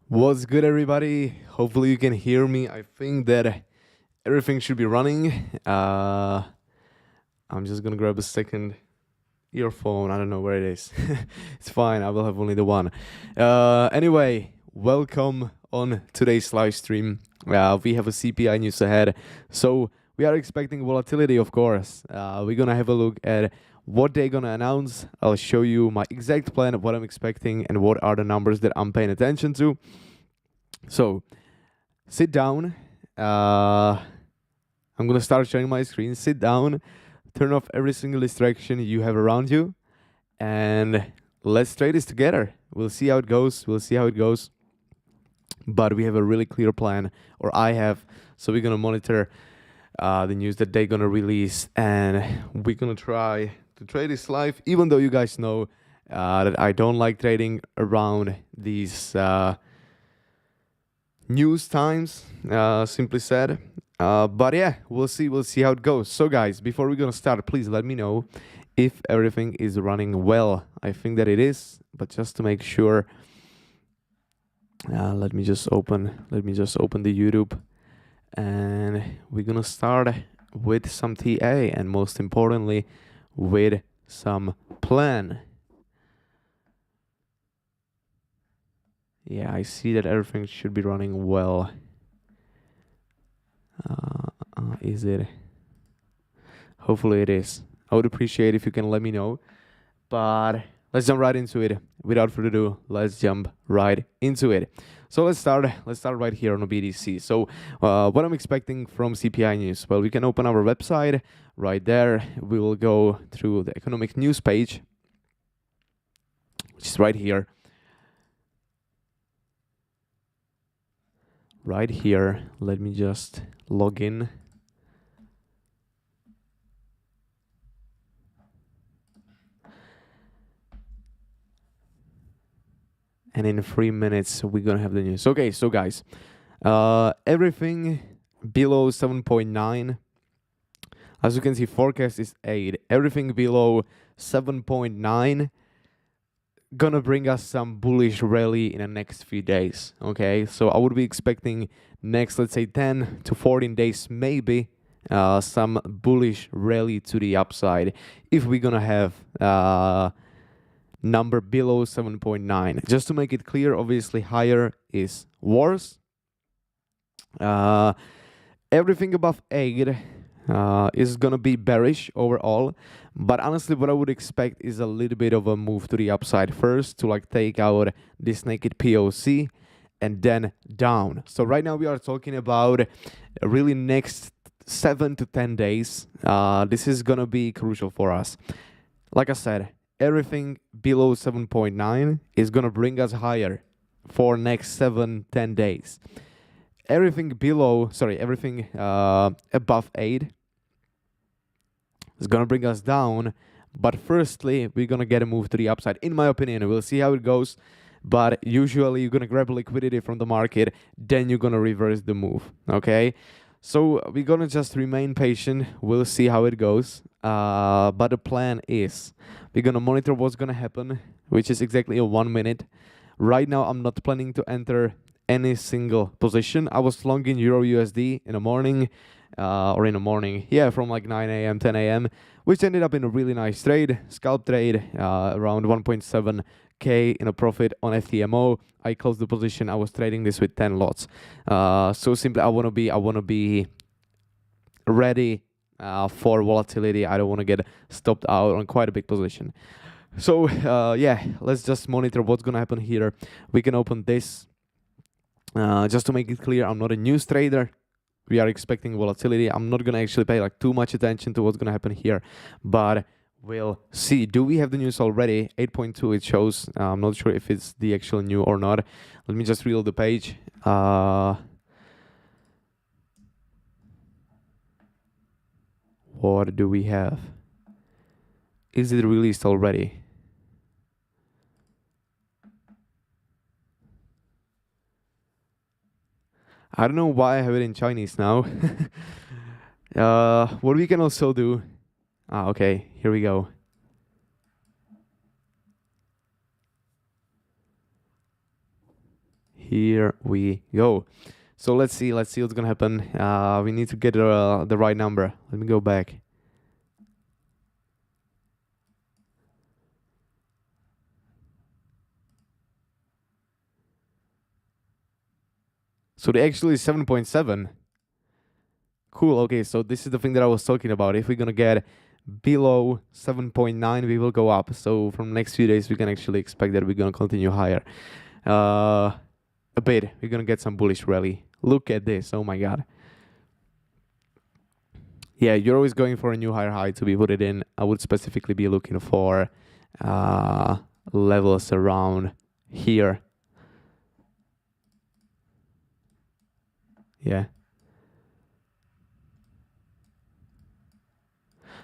What's good, everybody? Hopefully you can hear me. I think that everything should be running. I'm just gonna grab a second earphone. I don't know where it is. It's fine. I will have only the one. Anyway, welcome on today's live stream. We have a CPI news ahead, so we are expecting volatility, of course. We're gonna have a look at what they're gonna announce. I'll show you my exact plan of what I'm expecting and what are the numbers that I'm paying attention to. So sit down. I'm gonna start sharing my screen. Sit down, turn off every single distraction you have around you, and let's trade this together. We'll see how it goes. But we have a really clear plan, or I have. So we're gonna monitor the news that they're gonna release, and we're gonna try to trade this live, even though you guys know that I don't like trading around these news times, simply said. But yeah, we'll see how it goes. So guys, before we're gonna start, please let me know if everything is running well. I think that it is, but just to make sure, let me just open the YouTube, and we're gonna start with some TA, and most importantly with some plan. Yeah, I see that everything should be running well. Is it? Hopefully it is. I would appreciate if you can let me know. But let's jump right into it. Without further ado, let's jump right into it. So let's start right here on the BTC. So what I'm expecting from CPI news. Well, we can open our website right there. We will go through the economic news page, which is right here. Right here, let me just log in. And in 3 minutes, we're gonna have the news. Okay, so guys, everything below 7.9, as you can see, forecast is 8. Everything below 7.9 gonna bring us some bullish rally in the next few days. Okay, so I would be expecting next, let's say 10 to 14 days, maybe some bullish rally to the upside if we're gonna have number below 7.9. Just to make it clear, obviously higher is worse. Everything above 8 is gonna be bearish overall, but honestly what I would expect is a little bit of a move to the upside first, to like take out this naked POC and then down. So right now we are talking about really next 7 to 10 days. This is gonna be crucial for us. Like I said, everything below 7.9 is gonna bring us higher for next 7-10 days. Everything above 8 is gonna bring us down, but firstly we're gonna get a move to the upside, in my opinion. We'll see how it goes, but usually you're gonna grab liquidity from the market, then you're gonna reverse the move. Okay, so we're gonna just remain patient. We'll see how it goes, but the plan is we're gonna monitor what's gonna happen, which is exactly in 1 minute. Right now I'm not planning to enter any single position. I was long in Euro USD in the morning, from like 9 a.m., 10 a.m., which ended up in a really nice trade, scalp trade, around 1.7K in a profit on FTMO. I closed the position. I was trading this with 10 lots. So simply, I want to be ready for volatility. I don't want to get stopped out on quite a big position. So yeah, let's just monitor what's gonna happen here. We can open this. Just to make it clear, I'm not a news trader. we are expecting volatility. I'm not gonna actually pay like too much attention to what's gonna happen here, but we'll see. Do we have the news already? 8.2 it shows. I'm not sure if it's the actual new or not. Let me just reload the page. What do we have? Is it released already? I don't know why I have it in Chinese now. What we can also do... okay, here we go. Here we go. So let's see what's gonna happen. We need to get the right number. Let me go back. So they actually 7.7. Cool. Okay, so this is the thing that I was talking about. If we're gonna get below 7.9, we will go up. So from next few days, we can actually expect that we're gonna continue higher. A bit. We're gonna get some bullish rally. Look at this. Oh my god. Yeah, you're always going for a new higher high to be put it in. I would specifically be looking for levels around here. Yeah.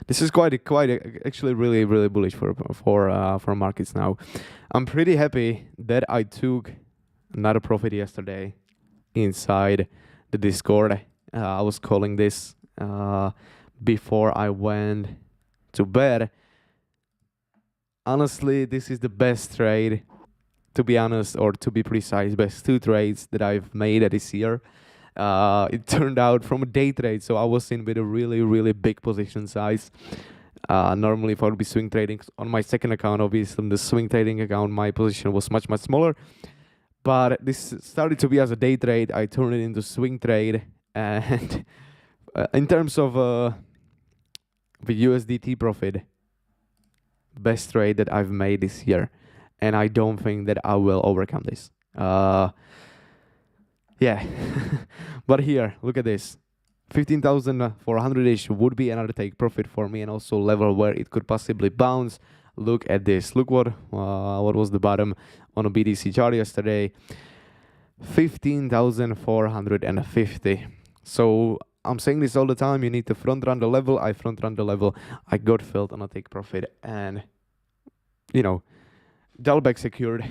This is quite actually really bullish for markets now. I'm pretty happy that I took another profit yesterday inside the Discord. I was calling this before I went to bed. Honestly, this is the best trade, to be honest, or to be precise, best 2 trades that I've made this year. It turned out from a day trade, so I was in with a really big position size. Normally, if I would be swing trading on my second account, obviously on the swing trading account, my position was much smaller. But this started to be as a day trade. I turned it into swing trade, and in terms of the USDT profit, best trade that I've made this year, and I don't think that I will overcome this. Yeah, but here, look at this. 15,400-ish would be another take profit for me, and also level where it could possibly bounce. Look at this. Look what was the bottom on a BTC chart yesterday. 15,450. So I'm saying this all the time. You need to front run the level. I front run the level. I got filled on a take profit, and Delbeck secured.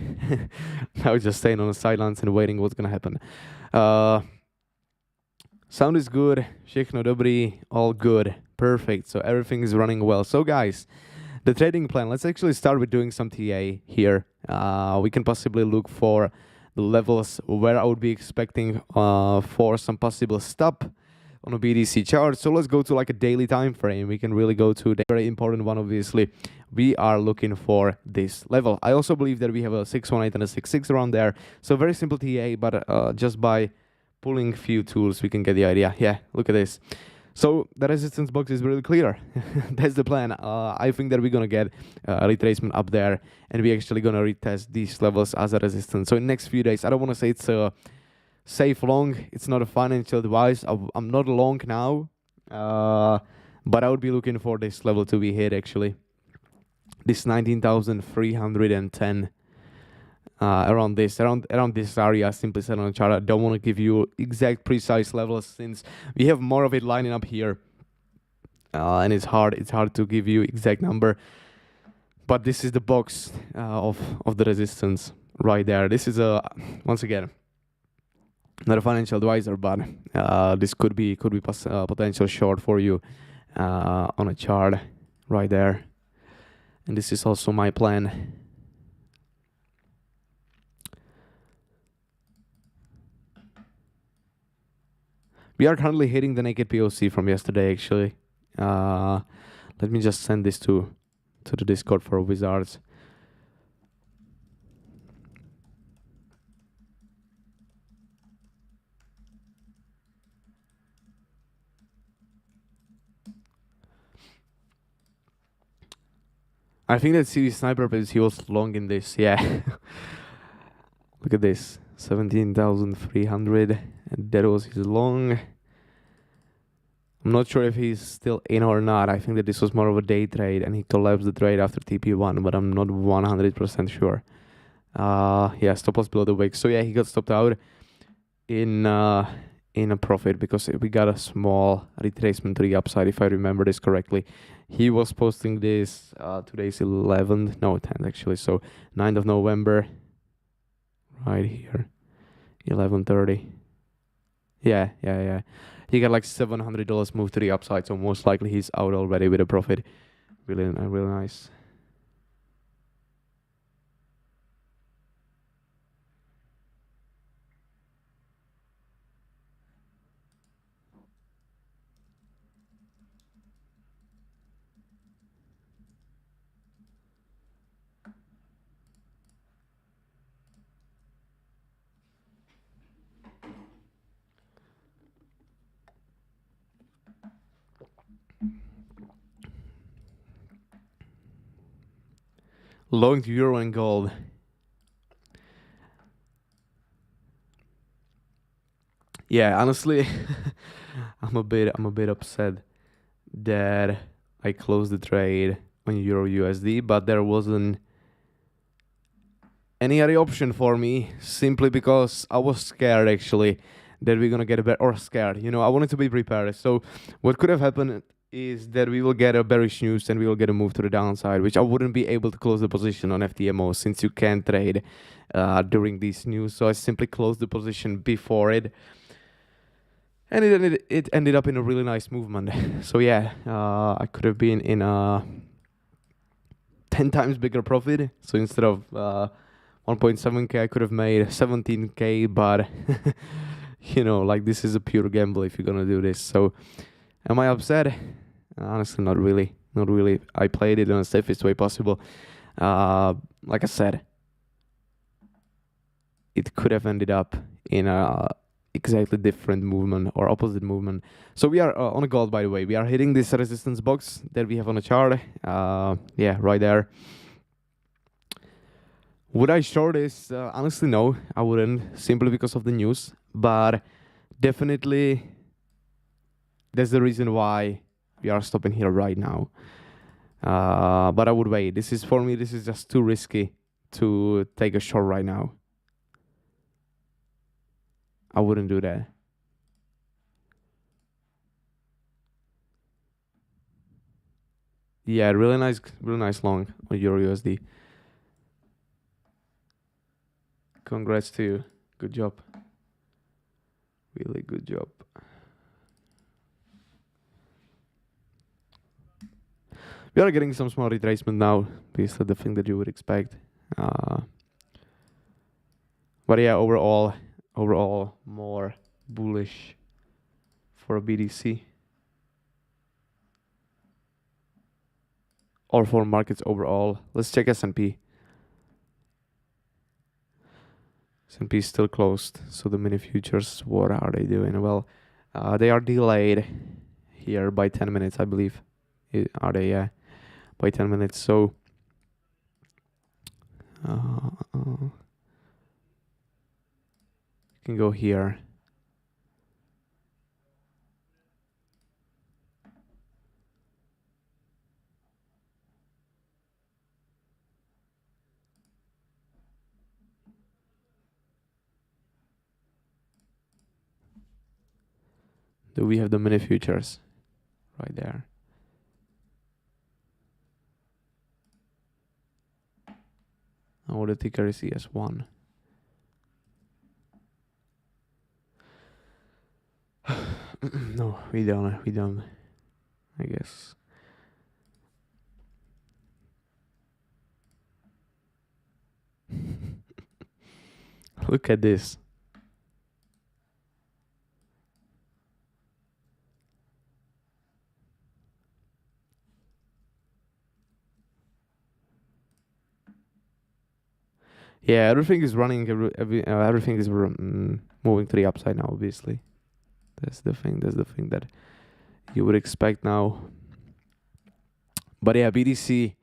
Now just staying on the sidelines and waiting what's gonna happen. Sound is good. Všechno dobrý. All good. Perfect. So everything is running well. So guys, the trading plan. Let's actually start with doing some TA here. We can possibly look for the levels where I would be expecting for some possible stop on a BTC chart. So let's go to like a daily time frame. We can really go to the very important one, obviously. We are looking for this level. I also believe that we have a 618 and a 66 around there. So very simple TA, but just by pulling few tools, we can get the idea. Yeah, look at this. So the resistance box is really clear. That's the plan. I think that we're gonna get a retracement up there, and we're actually gonna retest these levels as a resistance. So in next few days, I don't want to say it's a safe long. It's not a financial advice. I'm not long now, but I would be looking for this level to be hit actually. This 19,310. Around this area, simply set on a chart. I don't want to give you exact precise levels since we have more of it lining up here, and it's hard to give you exact number. But this is the box of the resistance right there. This is once again not a financial advisor, but this could be potential short for you on a chart right there, and this is also my plan. We are currently hitting the naked POC from yesterday, actually. Let me just send this to the Discord for Wizards. I think that CV Sniper, because he was long in this, yeah. Look at this, 17,300, and that was his long. I'm not sure if he's still in or not. I think that this was more of a day trade and he collapsed the trade after TP1, but I'm not 100% sure. Yeah, stop loss below the wick. So yeah, he got stopped out in a profit because we got a small retracement to the upside, if I remember this correctly. He was posting this today's 11th, no 10th actually, so 9th of November, right here, 11:30. Yeah. He got like $700 move to the upside, so most likely he's out already with a profit. Really nice. Long euro and gold. Yeah, honestly, I'm a bit upset that I closed the trade on Euro USD, but there wasn't any other option for me, simply because I was scared actually that we're gonna get a better, or scared, I wanted to be prepared. So what could have happened is that we will get a bearish news and we will get a move to the downside, which I wouldn't be able to close the position on FTMO since you can't trade during these news. So I simply closed the position before it, and it ended up in a really nice movement. So yeah, I could have been in a 10 times bigger profit. So instead of 1.7k, I could have made 17k, but like, this is a pure gamble if you're gonna do this. So am I upset? Honestly, not really. I played it in the safest way possible. Like I said, it could have ended up in a exactly different movement or opposite movement. So we are on a gold, by the way. We are hitting this resistance box that we have on the chart. Yeah, right there. Would I short this? Honestly, no, I wouldn't, simply because of the news. But definitely, that's the reason why we are stopping here right now. But I would wait. This is, for me, this is just too risky to take a short right now. I wouldn't do that. Yeah, really nice long on Euro USD. Congrats to you. Good job. Really good job. We are getting some small retracement now, basically the thing that you would expect. But yeah, overall more bullish for BTC or for markets overall. Let's check S&P. S&P is still closed, so the mini futures, what are they doing? Well, they are delayed here by 10 minutes, I believe. Are they? Yeah, by 10 minutes. So you can go here. Do we have the mini futures right there? Oh, the ticker is ES1. No, we don't. I guess. Look at this. Yeah, everything is running. Everything is moving to the upside now. Obviously, that's the thing that you would expect now. But yeah, BTC.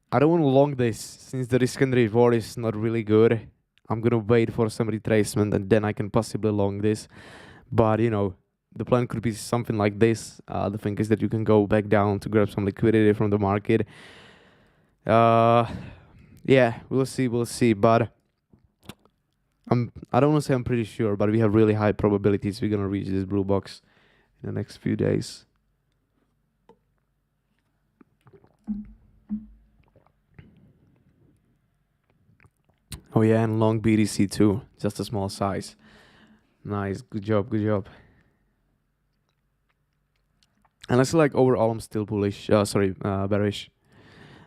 I don't want to long this since the risk and reward is not really good. I'm gonna wait for some retracement and then I can possibly long this. But the plan could be something like this. The thing is that you can go back down to grab some liquidity from the market. Yeah, we'll see. But I don't want to say I'm pretty sure, but we have really high probabilities we're gonna reach this blue box in the next few days. Oh yeah, and long BTC too, just a small size. Nice, good job. And I feel like overall I'm still bullish. Bearish.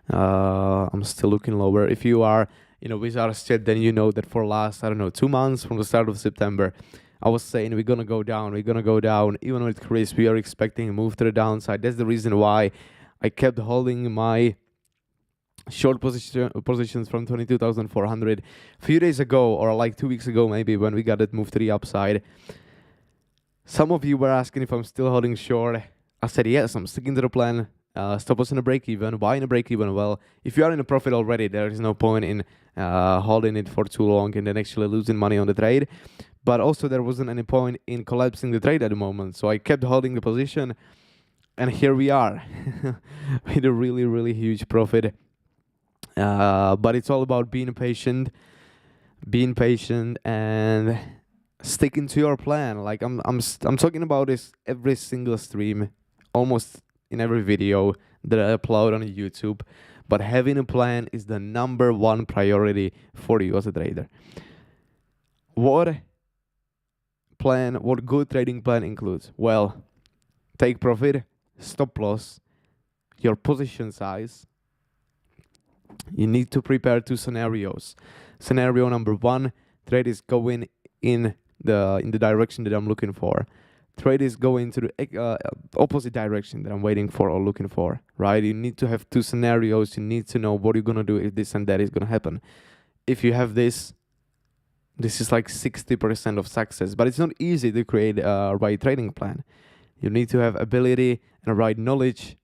I'm still looking lower. If you are, wizard state, then you know that for last 2 months from the start of September, I was saying we're gonna go down. Even with Chris, we are expecting a move to the downside. That's the reason why I kept holding my short positions from 22,400 a few days ago, or like 2 weeks ago maybe, when we got it moved to the upside. Some of you were asking if I'm still holding short. I said yes, I'm sticking to the plan. Stop loss in a break even, buy in a break even. Well, if you are in a profit already, there is no point in holding it for too long and then actually losing money on the trade. But also there wasn't any point in collapsing the trade at the moment, so I kept holding the position, and here we are with a really, really huge profit. But it's all about being patient and sticking to your plan. Like I'm talking about this every single stream, almost in every video that I upload on YouTube. But having a plan is the number one priority for you as a trader. What good trading plan includes? Well, take profit, stop loss, your position size. You need to prepare 2 scenarios. Scenario number 1, trade is going in the direction that I'm looking for. Trade is going to the opposite direction that I'm waiting for or looking for, right? You need to have 2 scenarios. You need to know what you're gonna do if this and that is gonna happen. If you have this is like 60% of success, but it's not easy to create a right trading plan. You need to have ability and right knowledge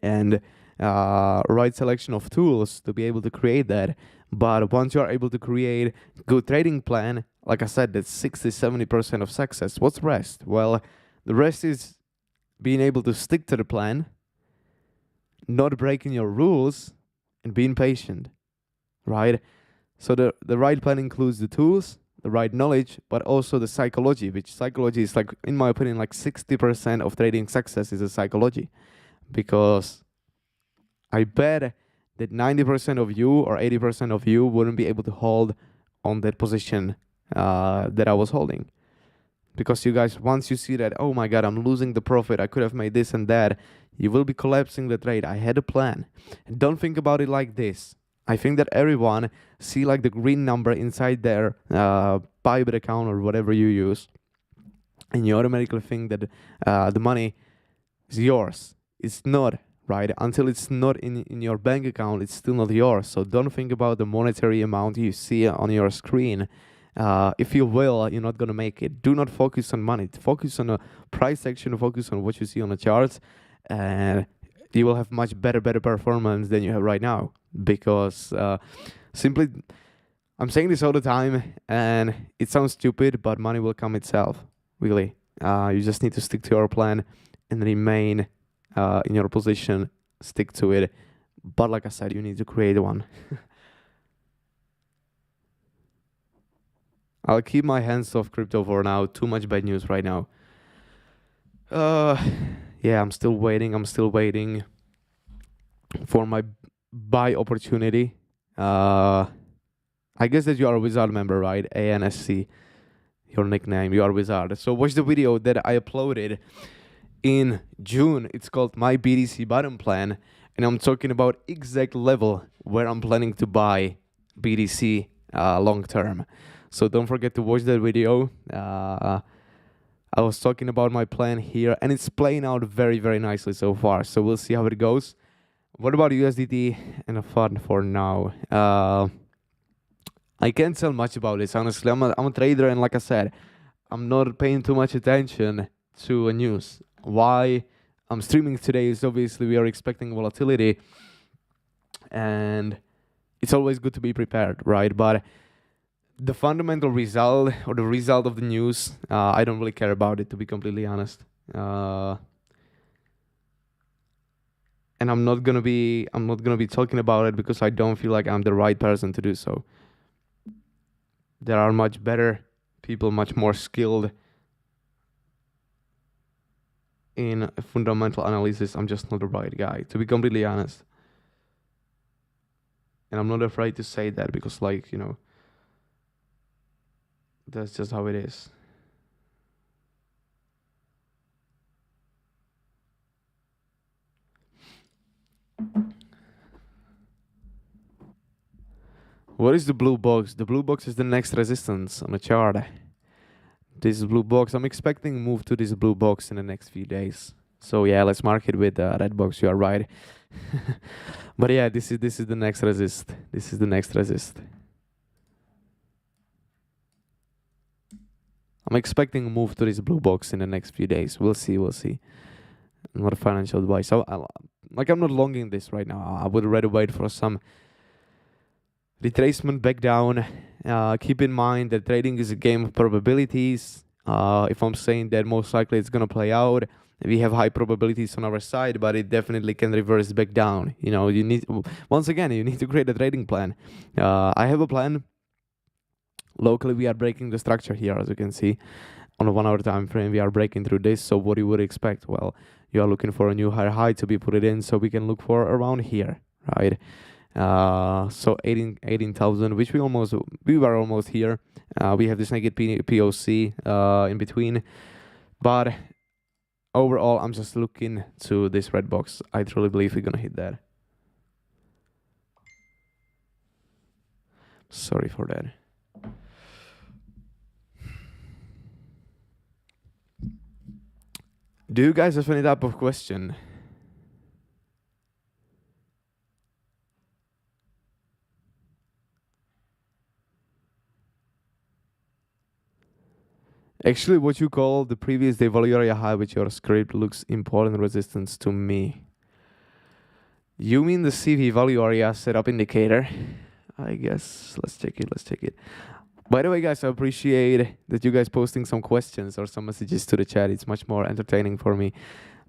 and right selection of tools to be able to create that. But once you are able to create good trading plan, like I said, that's 60-70% of success. What's the rest? Well, the rest is being able to stick to the plan, not breaking your rules, and being patient, right? So the right plan includes the tools, the right knowledge, but also the psychology, which psychology is, like, in my opinion, like 60% of trading success is a psychology. Because I bet that 90% of you or 80% of you wouldn't be able to hold on that position that I was holding. Because you guys, once you see that, oh my God, I'm losing the profit, I could have made this and that, you will be collapsing the trade. I had a plan. And don't think about it like this. I think that everyone see like the green number inside their Bybit account or whatever you use, and you automatically think that the money is yours. It's not, right? Until it's not in your bank account, it's still not yours. So don't think about the monetary amount you see on your screen. If you will, you're not gonna make it. Do not focus on money. Focus on a price action. Focus on what you see on the charts, and you will have much better performance than you have right now. Because simply, I'm saying this all the time, and it sounds stupid, but money will come itself. Really, you just need to stick to your plan and remain in your position. Stick to it. But like I said, you need to create one. I'll keep my hands off crypto for now. Too much bad news right now. Yeah, I'm still waiting for my buy opportunity. I guess that you are a Wizard member, right? ANSC, your nickname. You are Wizard. So watch the video that I uploaded in June. It's called My BTC Bottom Plan, and I'm talking about exact level where I'm planning to buy BTC long term. So don't forget to watch that video. I was talking about my plan here, and it's playing out very, very nicely so far. So we'll see how it goes. What about USDT and a fund for now? I can't tell much about this, honestly. I'm a trader, and like I said, I'm not paying too much attention to news. Why I'm streaming today is obviously we are expecting volatility, and it's always good to be prepared, right? But the fundamental result or the result of the news, I don't really care about it, to be completely honest. And I'm not gonna be talking about it because I don't feel like I'm the right person to do so. There are much better people, much more skilled in fundamental analysis. I'm just not the right guy, to be completely honest. And I'm not afraid to say that because, like, you know, that's just how it is. What is the blue box? The blue box is the next resistance on the chart. This blue box, I'm expecting move to this blue box in the next few days. So yeah, let's mark it with the red box. You are right. But yeah, this is the next resist. This is the next resist. I'm expecting a move to this blue box in the next few days. We'll see. Not a financial advice. So, I'm not longing this right now. I would rather wait for some retracement back down. Keep in mind that trading is a game of probabilities. If I'm saying that most likely it's gonna play out, we have high probabilities on our side, but it definitely can reverse back down. You know, you need to create a trading plan. I have a plan. Locally, we are breaking the structure here, as you can see. On a 1 hour time frame, we are breaking through this. So what you would expect? Well, you are looking for a new higher high to be put it in, so we can look for around here, right? So 18,000, which we were almost here. We have this naked POC in between, but overall, I'm just looking to this red box. I truly believe we're gonna hit that. Sorry for that. Do you guys have any type of question? Actually, what you call the previous day value area high with your script looks important resistance to me. You mean the CV value area setup indicator? I guess. Let's check it. By the way, guys, I appreciate that you guys posting some questions or some messages to the chat. It's much more entertaining for me.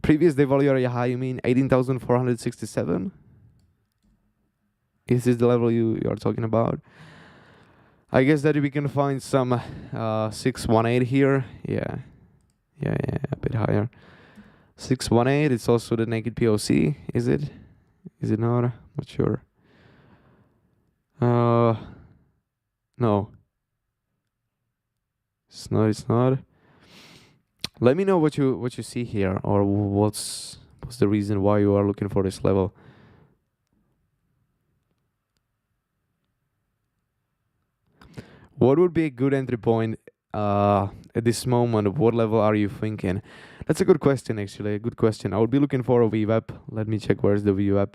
Previous day value area high, you mean 18,467? Is this the level you are talking about? I guess that we can find some 618 here. Yeah, a bit higher. 618, it's also the naked POC, is it? Is it not? Not sure. No. It's not. Let me know what you see here, or what's the reason why you are looking for this level. What would be a good entry point at this moment? What level are you thinking? That's a good question, actually. A good question. I would be looking for a VWAP. Let me check where's the VWAP.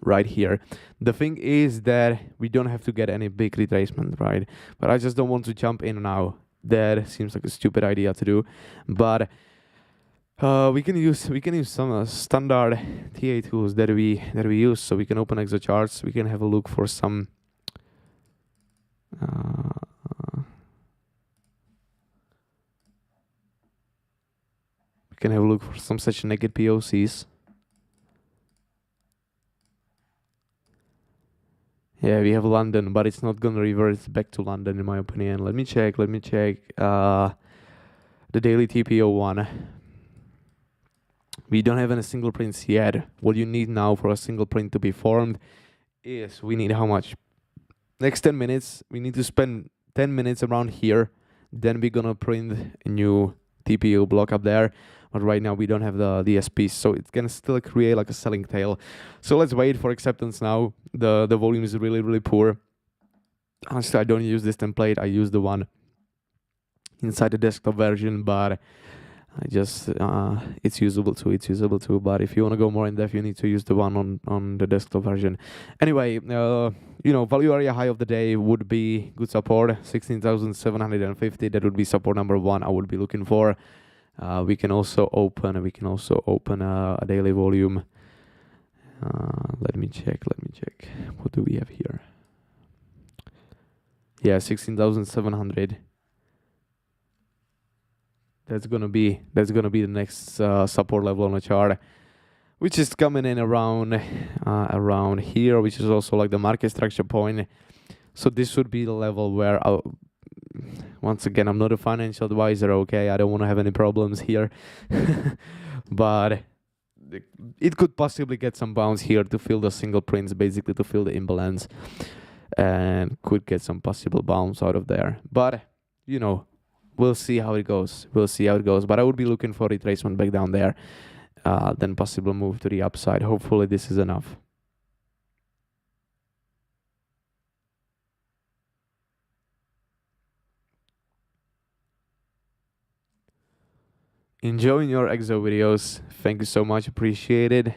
Right here. The thing is that we don't have to get any big retracement, right? But I just don't want to jump in now. That seems like a stupid idea to do. But we can use some standard TA tools that we use. So we can open exo charts. We can have a look for some. We can have a look for some such naked POCs. Yeah, we have London, but it's not gonna revert back to London in my opinion. Let me check. The daily TPO1. We don't have any single prints yet. What you need now for a single print to be formed is we need how much? Next 10 minutes. We need to spend 10 minutes around here. Then we're gonna print a new TPO block up there. But right now we don't have the DSPs, so it can still create like a selling tail. So let's wait for acceptance now. The volume is really poor. Honestly, I don't use this template. I use the one inside the desktop version, but I just it's usable too. But if you want to go more in depth, you need to use the one on the desktop version. Anyway, value area high of the day would be good support, 16,750. That would be support number 1 I would be looking for. We can also open a daily volume. Let me check. What do we have here? Yeah, 16,700. That's gonna be the next support level on the chart, which is coming in around here, which is also like the market structure point. So this would be the level where once again, I'm not a financial advisor, okay? I don't want to have any problems here. But it could possibly get some bounce here to fill the single prints, basically to fill the imbalance, and could get some possible bounce out of there. But, we'll see how it goes. But I would be looking for retracement back down there, then possible move to the upside. Hopefully this is enough. Enjoying your EXO videos. Thank you so much. Appreciate it.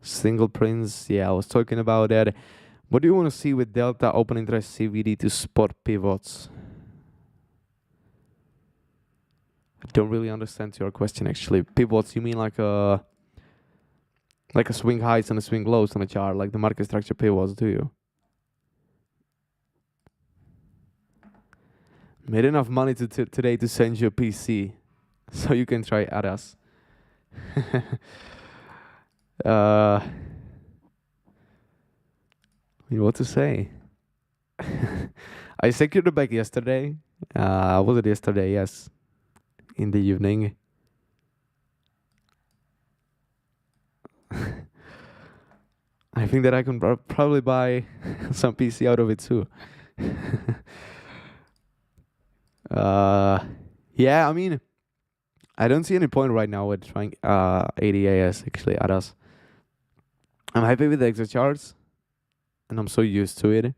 Single prints. Yeah, I was talking about that. What do you want to see with Delta open interest CVD to spot pivots? I don't really understand your question actually. Pivots, you mean like a swing highs and a swing lows on a chart, like the market structure pivots, do you? Made enough money today to send you a PC, so you can try ADAS. What to say? I secured the bag yesterday. Was it yesterday? Yes, in the evening. I think that I can probably buy some PC out of it too. Yeah, I mean, I don't see any point right now with trying 80 AS actually at us. I'm happy with the exit charts, and I'm so used to it.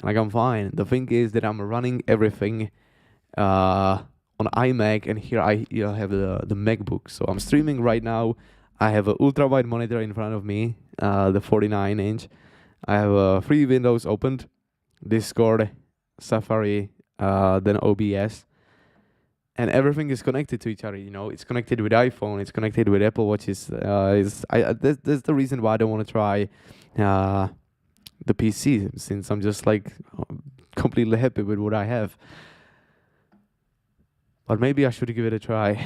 Like, I'm fine. The thing is that I'm running everything on iMac, and here I have the MacBook. So I'm streaming right now. I have an ultra wide monitor in front of me, the 49-inch. I have 3 windows opened: Discord, Safari, then OBS, and everything is connected to each other. It's connected with iPhone, it's connected with Apple Watches. That's the reason why I don't want to try the PC, since I'm just like completely happy with what I have. But maybe I should give it a try.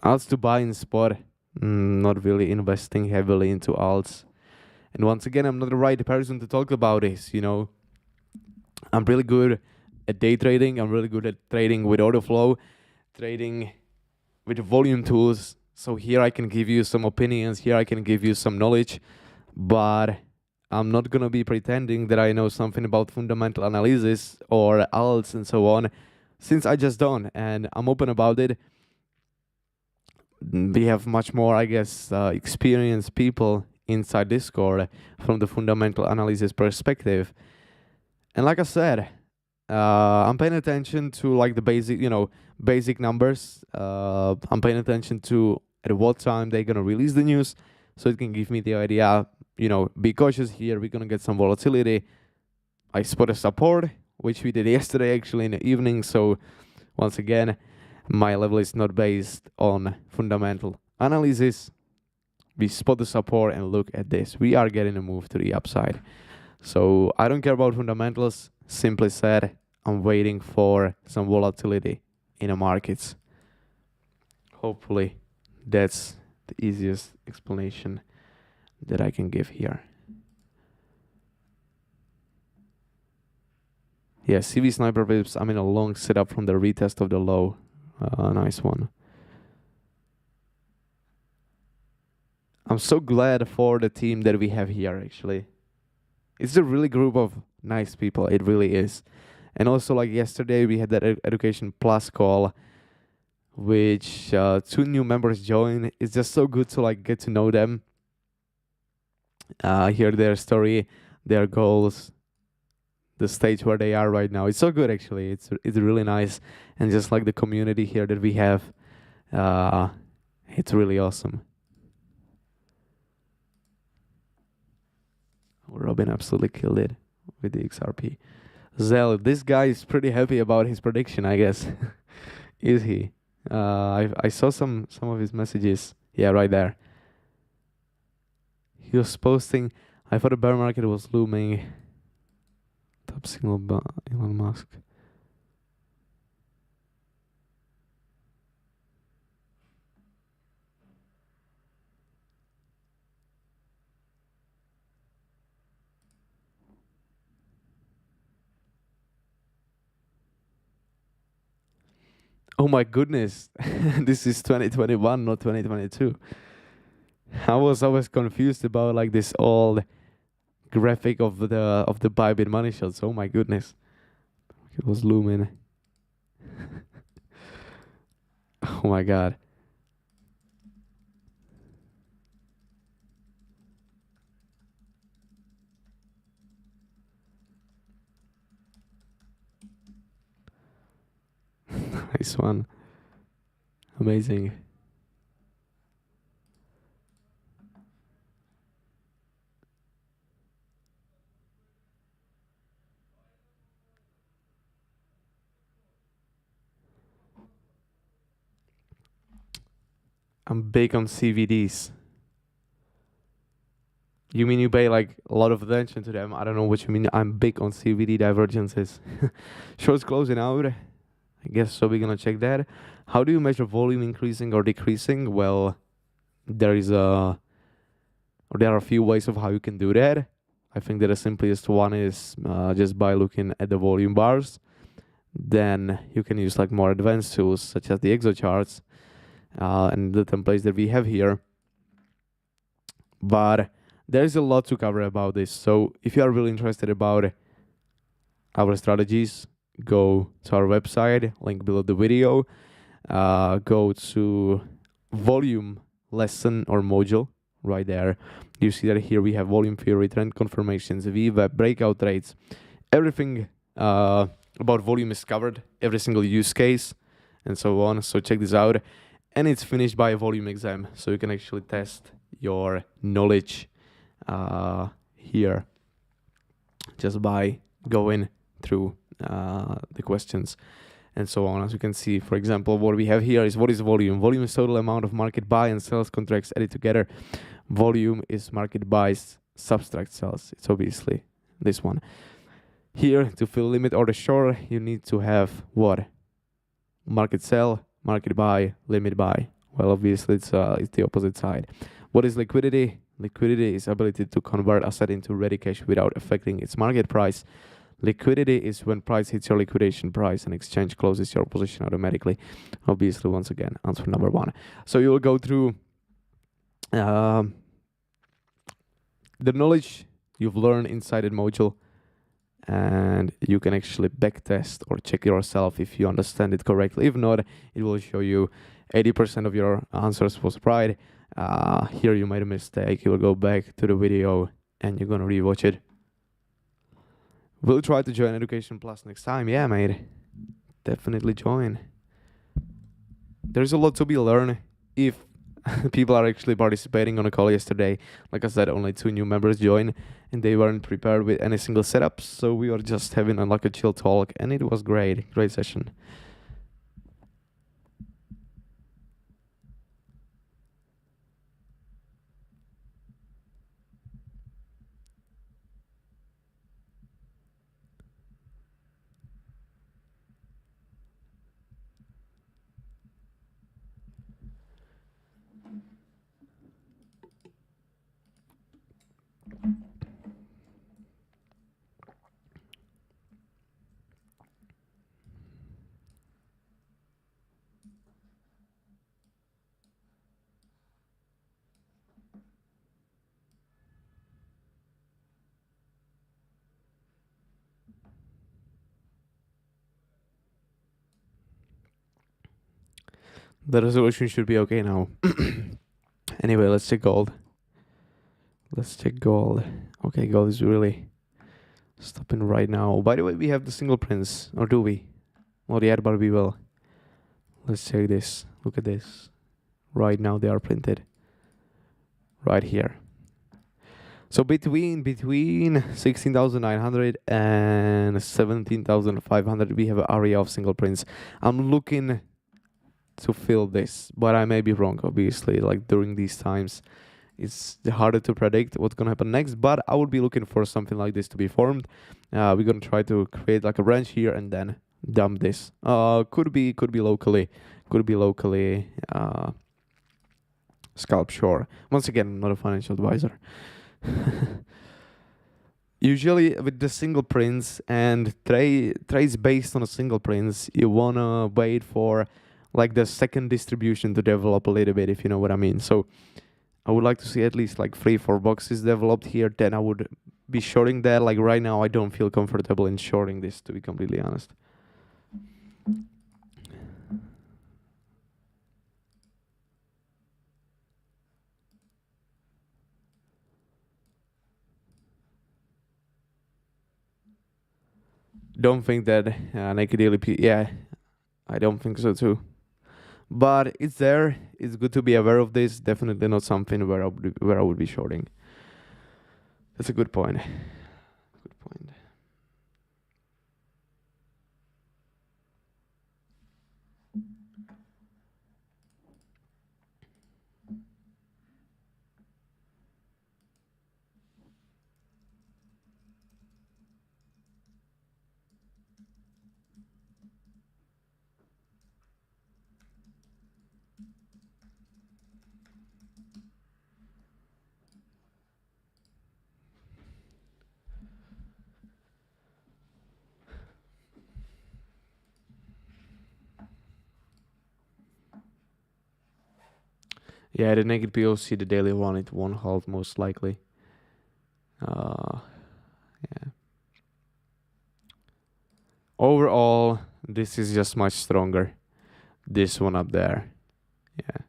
Alts to buy in spot. Not really investing heavily into alts. And once again, I'm not the right person to talk about this, I'm really good at day trading. I'm really good at trading with order flow, trading with volume tools. So here I can give you some opinions, here I can give you some knowledge, but I'm not going to be pretending that I know something about fundamental analysis or alts and so on, since I just don't, and I'm open about it. We have much more, I guess, experienced people inside Discord from the fundamental analysis perspective. And like I said, I'm paying attention to like the basic numbers. I'm paying attention to at what time they're gonna release the news, so it can give me the idea. Be cautious here. We're gonna get some volatility. I spot a support, which we did yesterday actually in the evening. So once again, my level is not based on fundamental analysis. We spot the support and look at this. We are getting a move to the upside. So I don't care about fundamentals. Simply said, I'm waiting for some volatility in the markets. Hopefully, that's the easiest explanation that I can give here. Yeah, CV Sniper Pips, I'm in a long setup from the retest of the low. Nice one. I'm so glad for the team that we have here, actually. It's a really group of nice people. It really is. And also, like yesterday, we had that Education Plus call, which 2 new members joined. It's just so good to like get to know them, hear their story, their goals, the stage where they are right now. It's so good, actually. It's really nice, and just like the community here that we have, it's really awesome. Robin absolutely killed it with the XRP. Zell, this guy is pretty happy about his prediction, I guess. Is he? I saw some of his messages. Yeah, right there. He was posting. I thought the bear market was looming. Top single Elon Musk. Oh my goodness. This is 2021, not 2022. I was confused about like this old graphic of the Bybit money shots. Oh my goodness. It was looming. Oh my god. Nice one. Amazing. I'm big on CVDs. You mean you pay like a lot of attention to them? I don't know what you mean. I'm big on CVD divergences. Shorts closing out. I guess so. We're gonna check that. How do you measure volume increasing or decreasing? Well, there are a few ways of how you can do that. I think that the simplest one is just by looking at the volume bars. Then you can use like more advanced tools such as the exo charts and the templates that we have here. But there's a lot to cover about this. So if you are really interested about our strategies, go to our website, link below the video. Go to volume lesson or module right there. You see that here we have volume theory, trend confirmations, VWAP, breakout rates. Everything about volume is covered, every single use case, and so on. So check this out. And it's finished by a volume exam, so you can actually test your knowledge here just by going through the questions and so on. As you can see, for example, what we have here is what is volume? Volume is total amount of market buy and sales contracts added together. Volume is market buys subtract sales. It's obviously this one. Here, to fill limit order short, you need to have what? Market sell, market buy, limit buy. Well, obviously it's the opposite side. What is liquidity? Liquidity is ability to convert asset into ready cash without affecting its market price. Liquidity is when price hits your liquidation price and exchange closes your position automatically. Obviously, once again, answer number one. So you'll go through the knowledge you've learned inside that module, and you can actually backtest or check yourself if you understand it correctly. If not, it will show you 80% of your answers was right. Here you made a mistake. You'll go back to the video and you're gonna rewatch it. We'll try to join Education Plus next time. Yeah, mate. Definitely join. There's a lot to be learned if people are actually participating on a call yesterday. Like I said, only 2 new members joined and they weren't prepared with any single setup. So we were just having a chill talk and it was great. Great session. The resolution should be okay now. Anyway, let's check gold. Okay, gold is really stopping right now. By the way, we have the single prints, or do we? Not yet, but we will. Let's check this. Look at this. Right now they are printed. Right here. So between 16,900 and 17,500, we have an area of single prints. I'm looking to fill this, but I may be wrong. Obviously, like during these times, it's harder to predict what's gonna happen next. But I would be looking for something like this to be formed. We're gonna try to create like a branch here and then dump this. Could be locally. Scalp Shore. Once again, I'm not a financial advisor. Usually with the single prints and trades based on a single prints, you wanna wait for like the second distribution to develop a little bit, if you know what I mean. So I would like to see at least like 3-4 boxes developed here. Then I would be shorting that. Like right now, I don't feel comfortable in shorting this, to be completely honest. Don't think that naked LP. Yeah, I don't think so too. But it's there. It's good to be aware of this. Definitely not something where I would be shorting. That's a good point. Good point. Yeah, the naked POC, the daily one, it won't hold most likely. Yeah. Overall, this is just much stronger. This one up there. Yeah.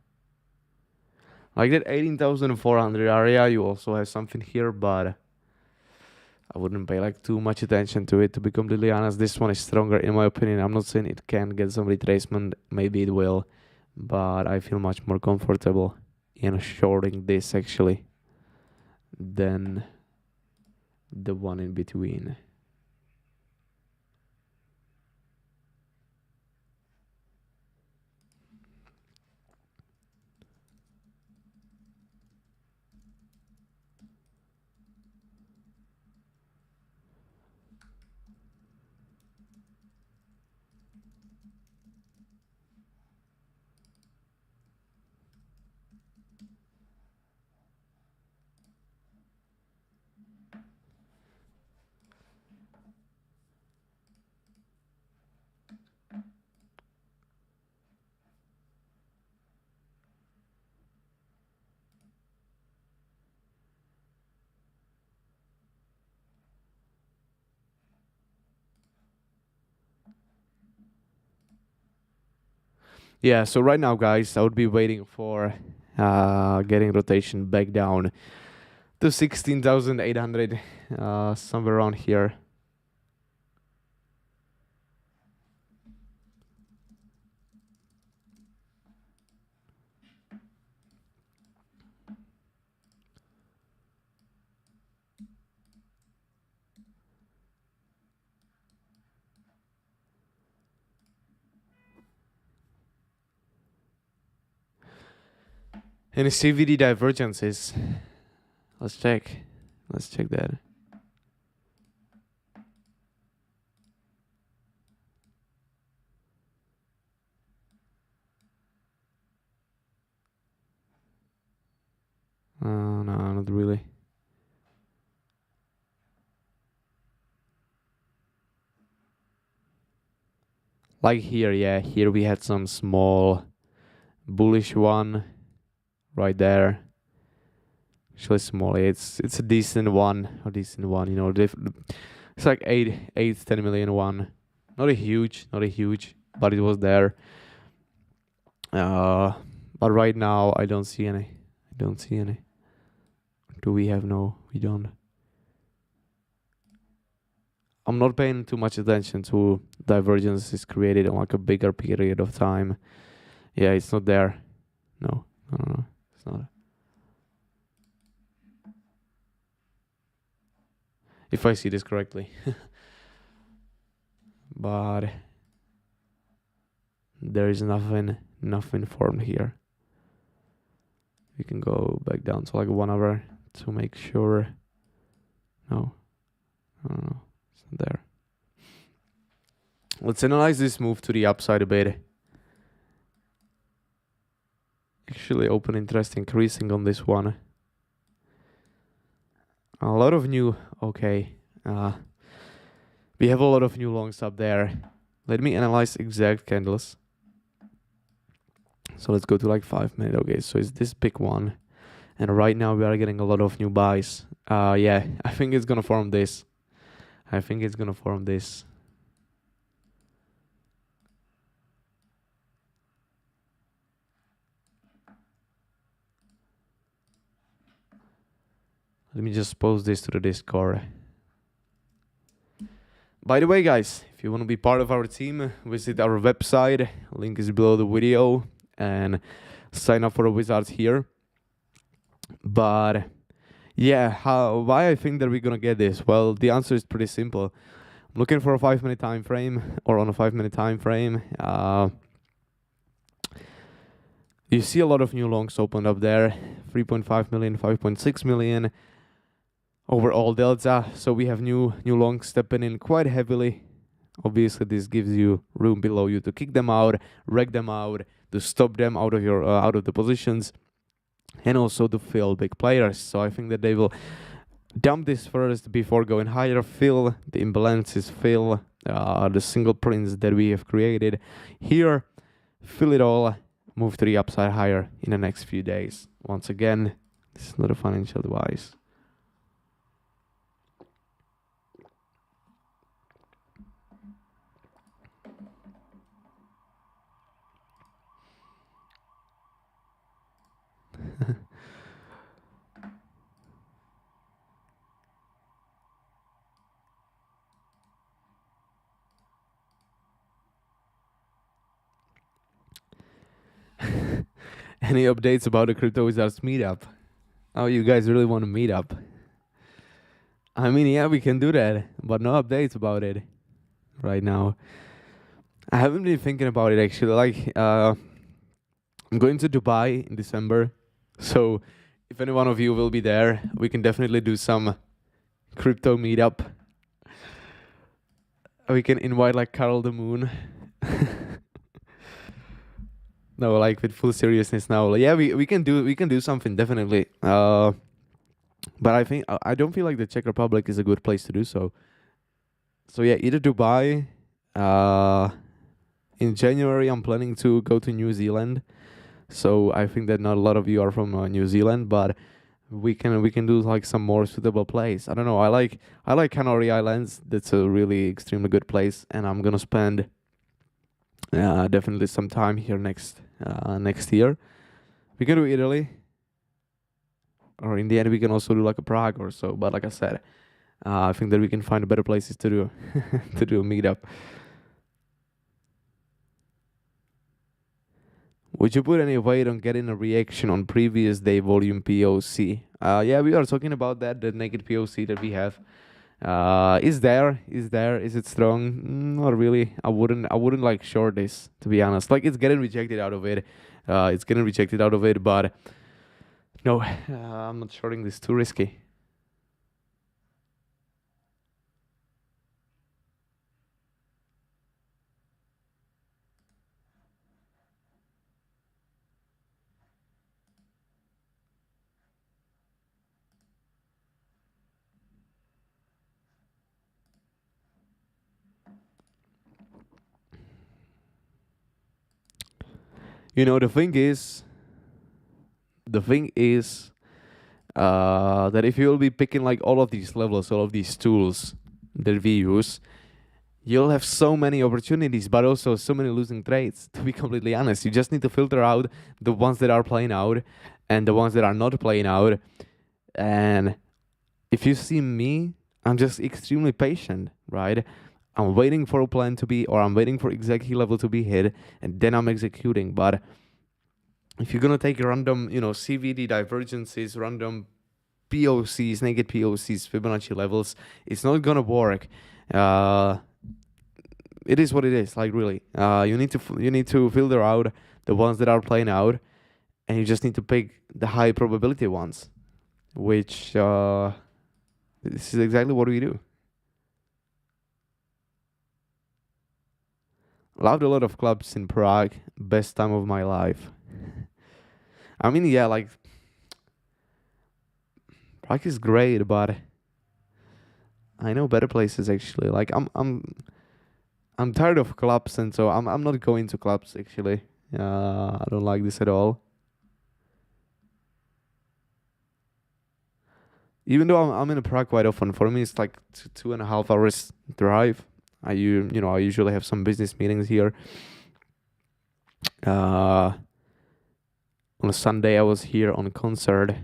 Like that 18,400 area, you also have something here, but I wouldn't pay like too much attention to it, to be completely honest. This one is stronger in my opinion. I'm not saying it can get some retracement, maybe it will, but I feel much more comfortable in shorting this actually than the one in between. Yeah, so right now, guys, I would be waiting for getting rotation back down to 16,800, somewhere around here. Any CVD divergences? Let's check. Let's check that. No, not really. Like here, yeah, here we had some small bullish one right there. Actually small. It's a decent one. You know, it's like 10 million one. Not a huge, but it was there. But right now I don't see any. Do we have? No, we don't. I'm not paying too much attention to divergences created in like a bigger period of time. Yeah, it's not there. No, it's not. If I see this correctly. But There is nothing formed here. We can go back down to like 1 hour to make sure. No, I don't know. It's not there. Let's analyze this move to the upside a bit. Actually, open interest increasing on this one. A lot of new. Okay. We have a lot of new longs up there. Let me analyze exact candles. So let's go to like 5 minutes. Okay, so it's this big one. And right now we are getting a lot of new buys. Yeah, I think it's gonna form this. Let me just post this to the Discord. By the way, guys, if you want to be part of our team, visit our website. Link is below the video. And sign up for the wizards here. But yeah, why I think that we're gonna get this? Well, the answer is pretty simple. I'm looking for a 5-minute time frame, or on a 5-minute time frame. You see a lot of new longs opened up there. 3.5 million, 5.6 million overall delta. So we have new longs stepping in quite heavily. Obviously, this gives you room below you to kick them out, wreck them out, to stop them out of your out of the positions, and also to fill big players. So I think that they will dump this first before going higher, fill the imbalances, fill the single prints that we have created here, fill it all, move to the upside higher in the next few days. Once again, this is not a financial advice. Any updates about the Crypto Wizards meetup? Oh, you guys really want to meet up? I mean, yeah, we can do that, but no updates about it right now. I haven't been thinking about it actually. Like, I'm going to Dubai in December, so if any one of you will be there, we can definitely do some crypto meetup. We can invite like Carol the Moon. No, like with full seriousness now. Yeah, we can do something definitely. But I think I don't feel like the Czech Republic is a good place to do so. So yeah, either Dubai. In January, I'm planning to go to New Zealand. So I think that not a lot of you are from New Zealand, but we can do like some more suitable place. I don't know. I like Canary Islands. That's a really extremely good place, and I'm gonna spend definitely some time here next year. We can do Italy, or in the end we can also do like a Prague or so. But like I said, I think that we can find better places to do to do a meetup. Would you put any weight on getting a reaction on previous day volume POC? Yeah, we are talking about that. The naked POC that we have is there. Is it strong? Not really. I wouldn't like short this, to be honest. Like, it's getting rejected out of it. But no, I'm not shorting this. Too risky. You know, the thing is that if you will be picking like all of these levels, all of these tools that we use, you'll have so many opportunities, but also so many losing trades, to be completely honest. You just need to filter out the ones that are playing out and the ones that are not playing out. And if you see me, I'm just extremely patient, right? I'm waiting for a plan to be, or I'm waiting for exact key level to be hit, and then I'm executing. But if you're gonna take random, CVD divergences, random POCs, naked POCs, Fibonacci levels, it's not gonna work. it is what it is. Like really, you need to filter out the ones that are playing out, and you just need to pick the high probability ones, which this is exactly what we do. Loved a lot of clubs in Prague. Best time of my life. I mean, yeah, like Prague is great, but I know better places actually. Like I'm tired of clubs, and so I'm not going to clubs actually. I don't like this at all. Even though I'm in Prague quite often, for me it's like 2.5 hours drive. I usually have some business meetings here. On a Sunday I was here on a concert.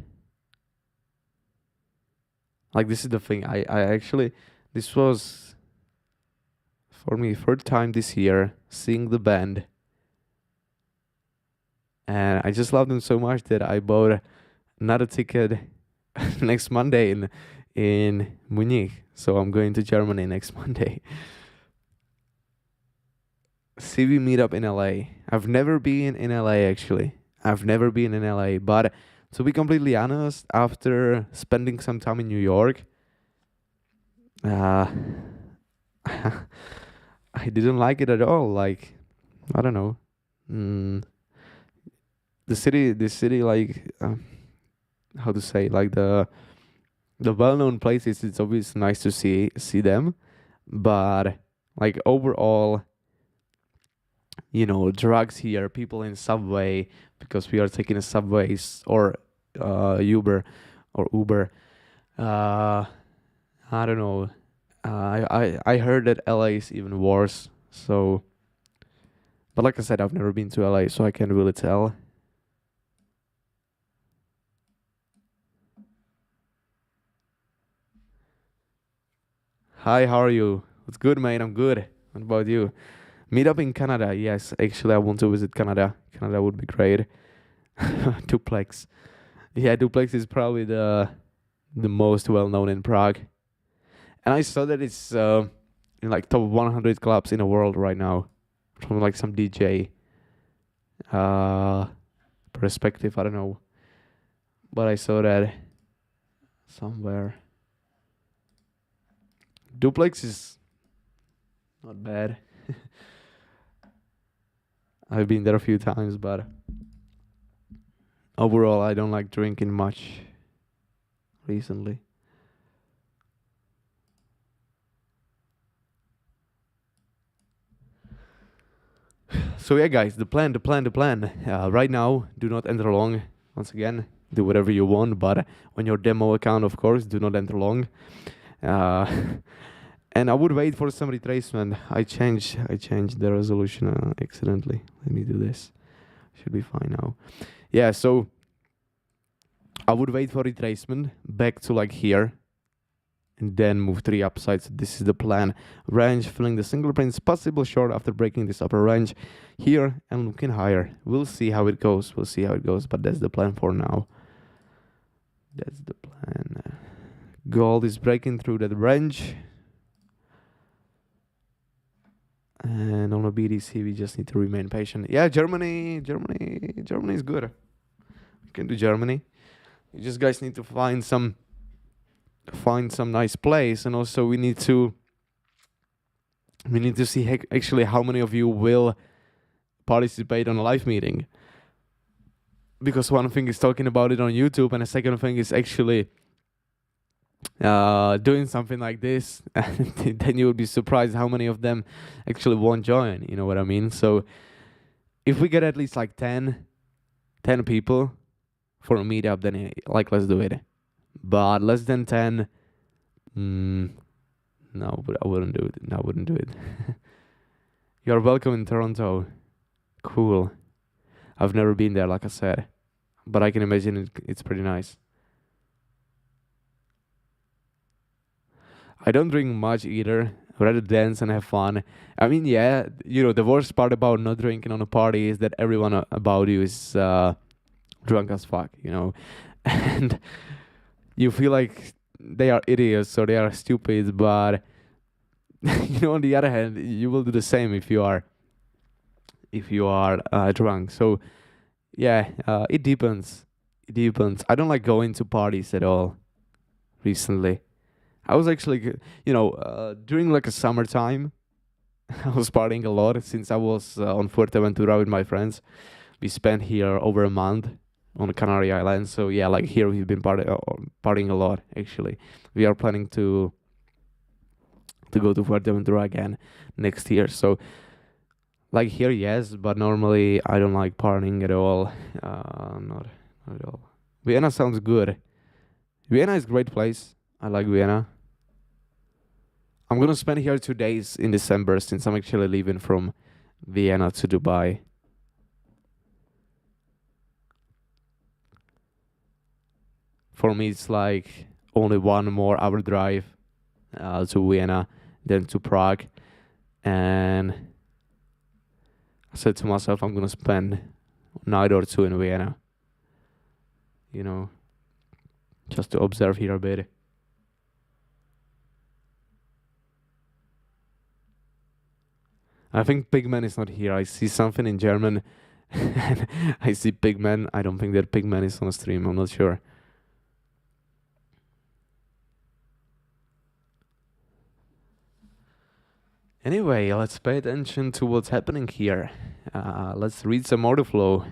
Like this is the thing. I actually this was for me third time this year seeing the band, and I just love them so much that I bought another ticket next Monday in Munich. So I'm going to Germany next Monday. CV meetup in LA. I've never been in LA actually. I've never been in LA, but to be completely honest, after spending some time in New York, uh, I didn't like it at all. Like, I don't know. Mm, the city, like, how to say, like the well-known places. It's always nice to see them, but like overall, drugs here, people in subway because we are taking a subways or Uber or Uber. Uh, I don't know. I heard that LA is even worse. So, but like I said, I've never been to LA, so I can't really tell. Hi, how are you? What's good, mate? I'm good. What about you? Meet up in Canada. Yes, actually, I want to visit Canada. Canada would be great. Duplex. Yeah, Duplex is probably the most well known in Prague, and I saw that it's in like top 100 clubs in the world right now, from like some DJ uh perspective. I don't know, but I saw that somewhere. Duplex is not bad. I've been there a few times, but overall, I don't like drinking much recently. So yeah, guys, the plan. Right now, do not enter long. Once again, do whatever you want, but on your demo account, of course, do not enter long. Uh, and I would wait for some retracement. I changed the resolution accidentally. Let me do this. Should be fine now. Yeah, so I would wait for retracement back to like here, and then move 3 upsides. This is the plan. Range, filling the single prints possible short after breaking this upper range here and looking higher. We'll see how it goes. But that's the plan for now. That's the plan. Gold is breaking through that range. And on a BDC, we just need to remain patient. Yeah, Germany is good. We can do Germany. You just guys need to find some nice place, and also we need to see actually how many of you will participate on a live meeting, because one thing is talking about it on YouTube, and the second thing is actually doing something like this. And then you will be surprised how many of them actually won't join, you know what I mean? So if we get at least like 10 people for a meetup, then like let's do it. But less than 10, no, but I wouldn't do it. You're welcome in Toronto. Cool. I've never been there, like I said, but I can imagine it's pretty nice. I don't drink much either. I rather dance and have fun. I mean, yeah, the worst part about not drinking on a party is that everyone about you is drunk as fuck, and you feel like they are idiots or they are stupid, but On the other hand, you will do the same if you are drunk. So yeah, it depends. It depends. I don't like going to parties at all recently. I was actually, during like a summertime, I was partying a lot since I was on Fuerteventura with my friends. We spent here over a month on the Canary Islands. So yeah, like here we've been partying a lot. Actually, we are planning to go to Fuerteventura again next year. So like here, yes, but normally I don't like partying at all. Not at all. Vienna sounds good. Vienna is a great place. I like Vienna. I'm gonna spend here 2 days in December since I'm actually leaving from Vienna to Dubai. For me, it's like only 1 more hour drive to Vienna, then to Prague, and I said to myself, I'm gonna spend a night or two in Vienna. You know, just to observe here a bit. I think Pigman is not here. I see something in German. I see Pigman. I don't think that Pigman is on stream. I'm not sure. Anyway, let's pay attention to what's happening here. Let's read some order flow.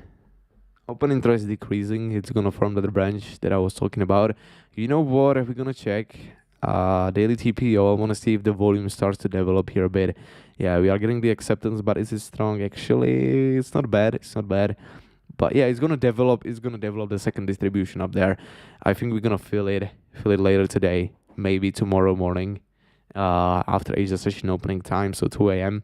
Open interest decreasing. It's gonna form that branch that I was talking about. You know what? We're gonna check daily TPO. I want to see if the volume starts to develop here a bit. Yeah, we are getting the acceptance, but is it strong? Actually, it's not bad. It's not bad. But yeah, it's gonna develop. It's gonna develop the second distribution up there. I think we're gonna feel it later today, maybe tomorrow morning, after Asia session opening time, so 2 a.m.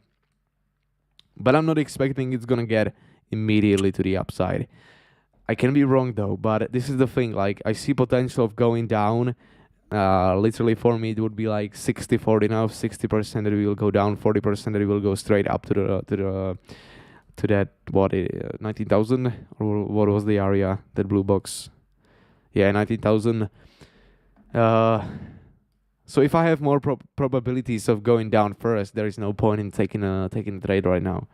But I'm not expecting it's gonna get immediately to the upside. I can be wrong though, but this is the thing. Like I see potential of going down. Literally for me, it would be like 60-40 now. 60% that we will go down, 40% that we will go straight up to that 19,000, or what was the area, that blue box? Yeah, 19,000. So if I have more probabilities of going down first, there is no point in taking a trade right now.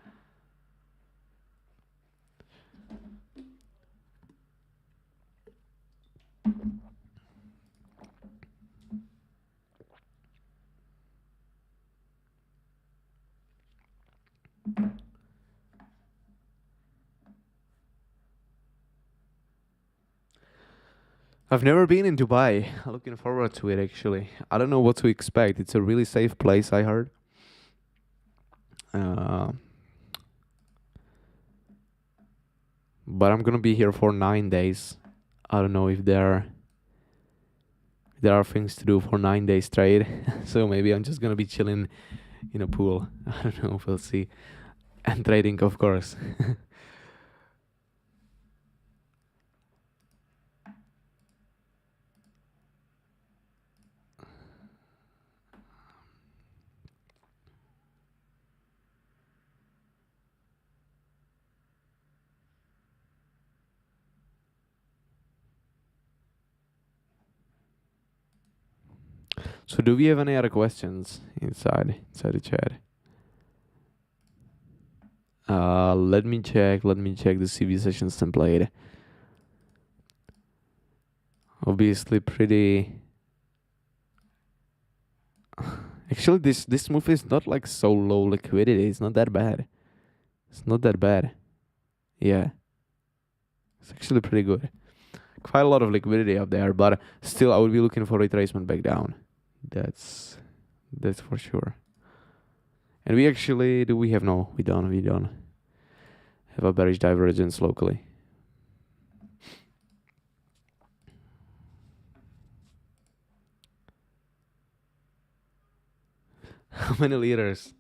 I've never been in Dubai. I'm looking forward to it actually. I don't know what to expect. It's a really safe place, I heard. But I'm gonna be here for 9 days. I don't know if there are things to do for 9 days straight. So maybe I'm just gonna be chilling in a pool. I don't know. We'll see. And trading, of course. So do we have any other questions inside the chat? Let me check the CV sessions template. Obviously pretty. Actually, this move is not like so low liquidity. It's not that bad. It's not that bad. Yeah. It's actually pretty good. Quite a lot of liquidity up there, but still I would be looking for retracement back down. That's for sure. And we actually we don't have a bearish divergence locally. How many liters?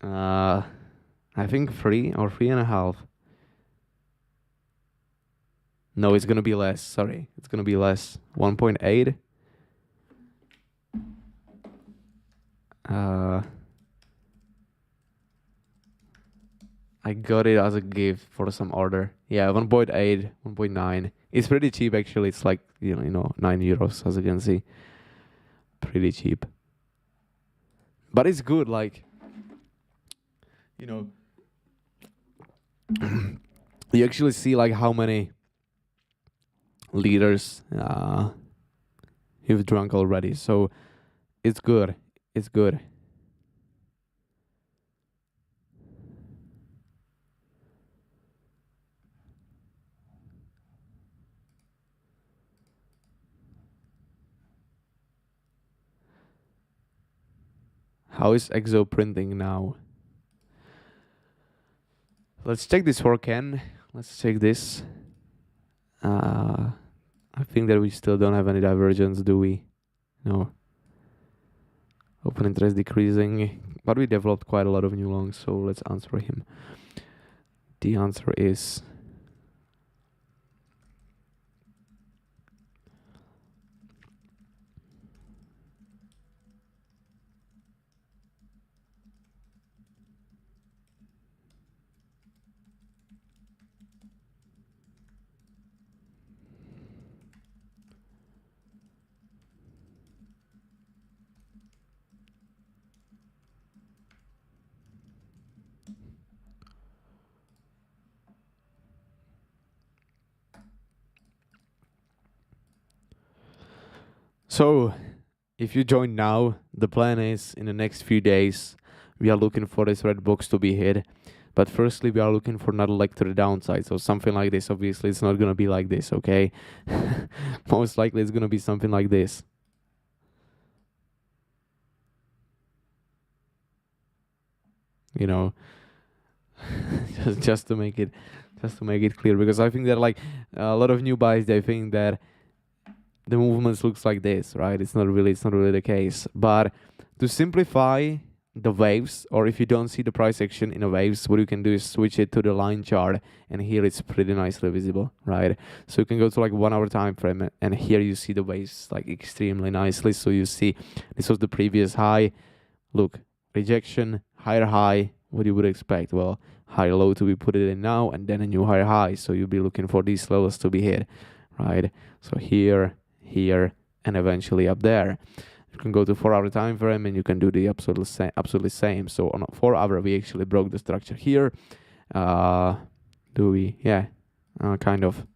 I think 3 or 3.5. No, it's gonna be less. Sorry, it's gonna be less. 1.8. I got it as a gift for some order. Yeah, 1.8, 1.9. It's pretty cheap actually. It's like, 9 euros, as you can see. Pretty cheap. But it's good, like, you know, you actually see like how many liters you've drunk already. So it's good. It's good. How is Exo printing now? Let's check this for Ken. Let's check this. I think that we still don't have any divergence, do we? No. Open interest decreasing. But we developed quite a lot of new longs, so let's answer him. The answer is so. If you join now, the plan is in the next few days, we are looking for this red box to be hit. But firstly, we are looking for another leg to the downside. So something like this. Obviously, it's not going to be like this, okay? Most likely, it's going to be something like this. You know, just to make it clear, because I think that like a lot of new buys, they think that the movements looks like this, right? It's not really the case. But to simplify the waves, or if you don't see the price action in the waves, what you can do is switch it to the line chart, and here it's pretty nicely visible, right? So you can go to like 1 hour time frame, and here you see the waves like extremely nicely. So you see this was the previous high. Look, rejection, higher high. What you would expect? Well, higher low to be put it in now, and then a new higher high. So you'll be looking for these levels to be hit, right? So here, and eventually up there. You can go to 4 hour time frame, and you can do the absolutely same. So on a 4 hour, we actually broke the structure here. Do we? Yeah, kind of.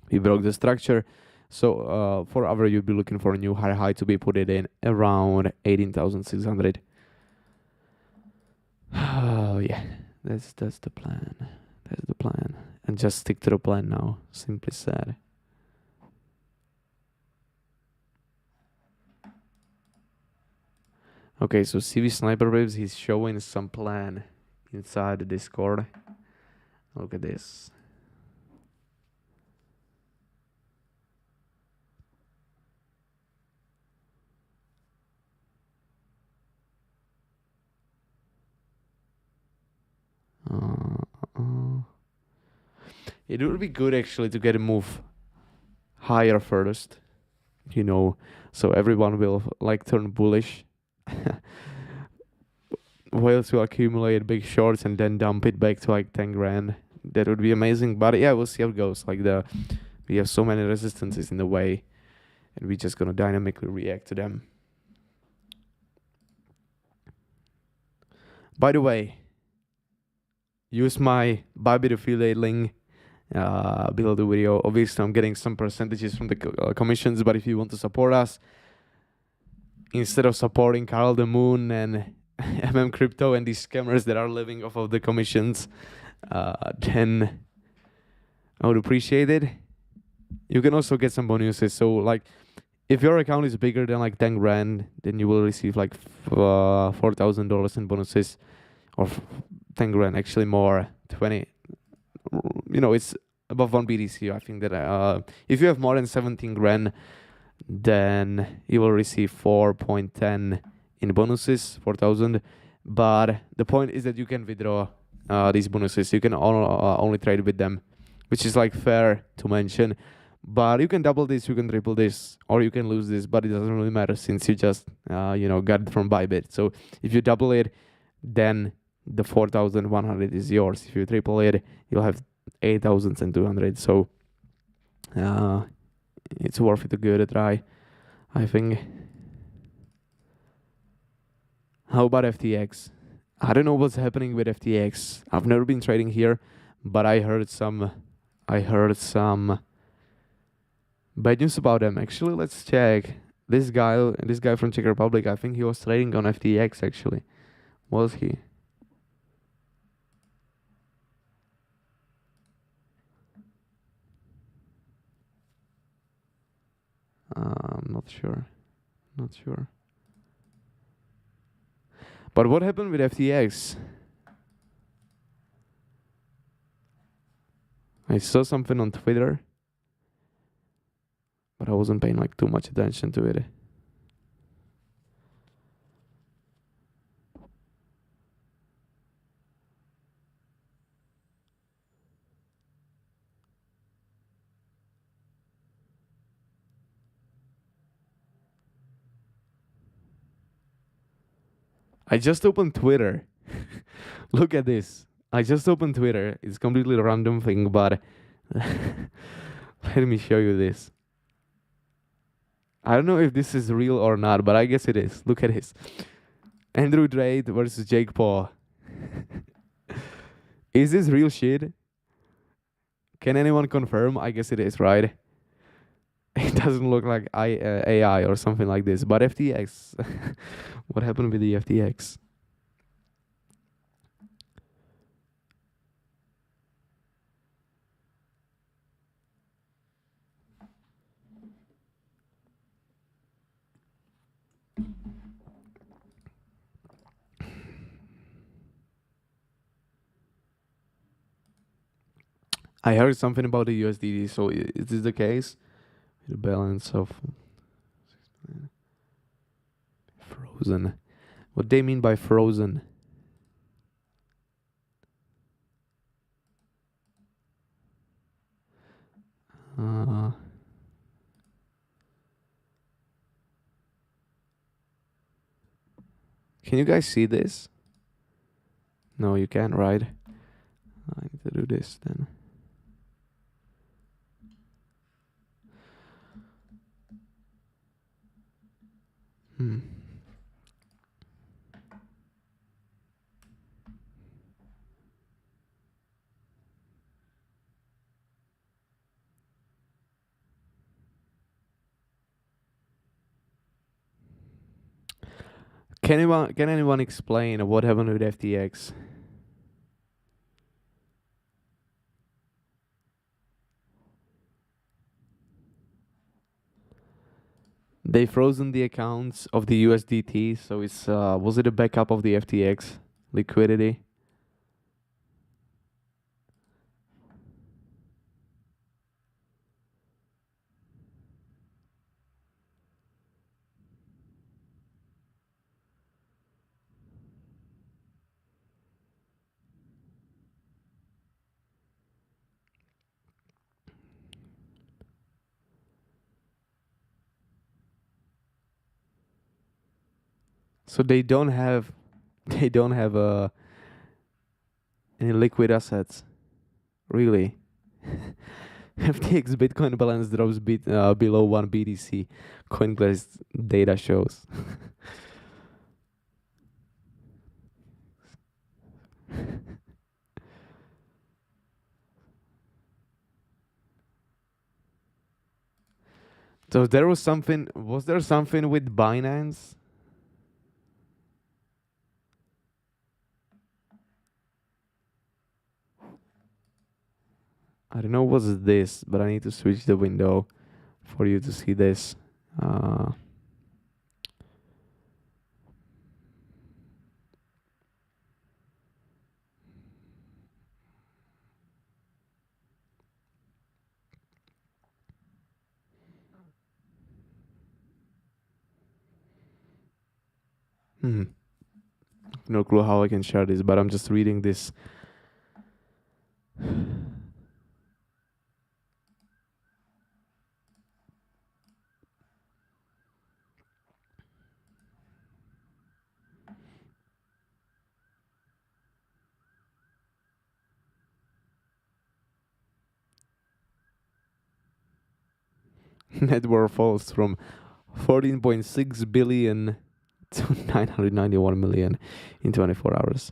We broke the structure. So 4 hour, you'd be looking for a new higher high to be put it in around 18,600. Oh yeah, that's the plan. That's the plan, and just stick to the plan now. Simply said. Okay, so CV Sniper Waves, he's showing some plan inside the Discord. Look at this. It would be good actually to get a move higher first, you know, so everyone will like turn bullish. Whales will accumulate big shorts and then dump it back to like 10 grand. That would be amazing. But yeah, we'll see how it goes. Like we have so many resistances in the way, and we're just gonna dynamically react to them. By the way, use my Bybit affiliate link below the video. Obviously, I'm getting some percentages from the commissions, but if you want to support us, instead of supporting Carl the Moon and MM Crypto and these scammers that are living off of the commissions, then I would appreciate it. You can also get some bonuses. So like, if your account is bigger than like 10 grand, then you will receive like $4,000 in bonuses, or 10 grand, actually more, 20. You know, it's above 1 BTC. I think that if you have more than 17 grand, then you will receive 4.10 in bonuses, 4,000. But the point is that you can withdraw these bonuses. You can only trade with them, which is like fair to mention. But you can double this, you can triple this, or you can lose this, but it doesn't really matter since you just got it from Bybit. So if you double it, then the 4,100 is yours. If you triple it, you'll have 8,200. So it's worth it to give it a try, I think. How about FTX? I don't know what's happening with FTX. I've never been trading here, but I heard some bad news about them. Actually, let's check. This guy from Czech Republic, I think he was trading on FTX actually. Was he? I'm not sure. Not sure. But what happened with FTX? I saw something on Twitter, but I wasn't paying like too much attention to it. I just opened Twitter. Look at this. I just opened Twitter. It's completely random thing, but let me show you this. I don't know if this is real or not, but I guess it is. Look at this. Andrew Tate versus Jake Paul. Is this real shit? Can anyone confirm? I guess it is, right? It doesn't look like AI or something like this. But FTX. What happened with the FTX? I heard something about the USDT. So is this the case? The balance of frozen. What they mean by frozen? Uh, can you guys see this? No, you can't, right? I need to do this then. Hmm. Can anyone explain what happened with FTX? They frozen the accounts of the USDT, so it's was it a backup of the FTX liquidity? So they don't have any liquid assets, really. FTX Bitcoin balance drops below 1 BTC. CoinGlass data shows. So there was something. Was there something with Binance? I don't know what's this, but I need to switch the window for you to see this. Uh, hmm. No clue how I can share this, but I'm just reading this. Net worth falls from 14.6 billion to 991 million in 24 hours.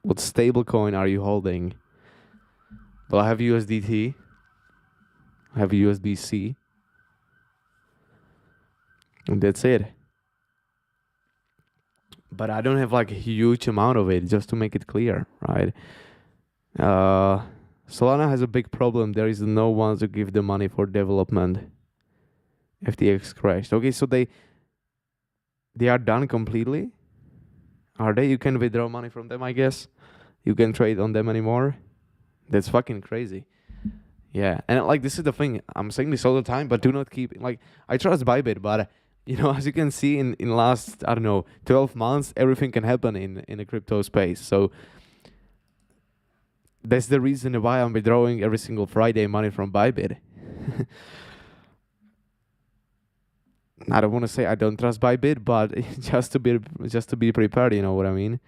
What stablecoin are you holding? Well, I have USDT. I have USDC. And that's it. But I don't have like a huge amount of it, just to make it clear, right? Solana has a big problem. There is no one to give the money for development. FTX crashed. Okay, so they are done completely. Are they? You can withdraw money from them, I guess. You can trade on them anymore. That's fucking crazy. Yeah, and like this is the thing. I'm saying this all the time, but do not keep like I trust Bybit, but as you can see in last 12 months, everything can happen in the crypto space. So that's the reason why I'm withdrawing every single Friday money from Bybit. I don't want to say I don't trust Bybit, but just to be prepared, you know what I mean?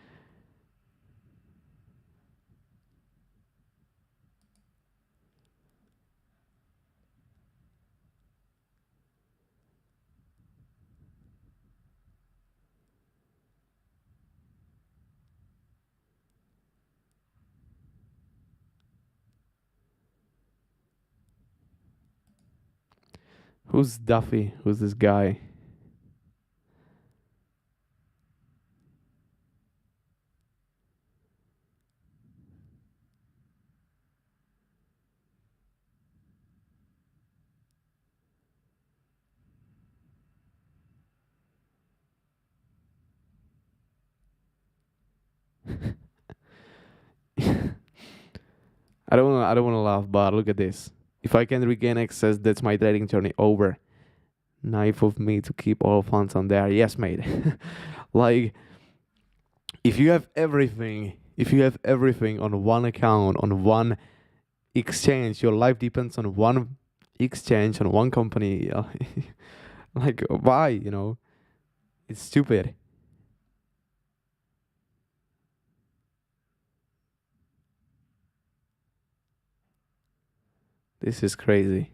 Who's Duffy? Who's this guy? I don't want to laugh, but look at this. If I can regain access, that's my trading journey over. Knife of me to keep all funds on there. Yes, mate. Like, if you have everything on one account, on one exchange, your life depends on one exchange, on one company. Like, why? It's stupid. This is crazy.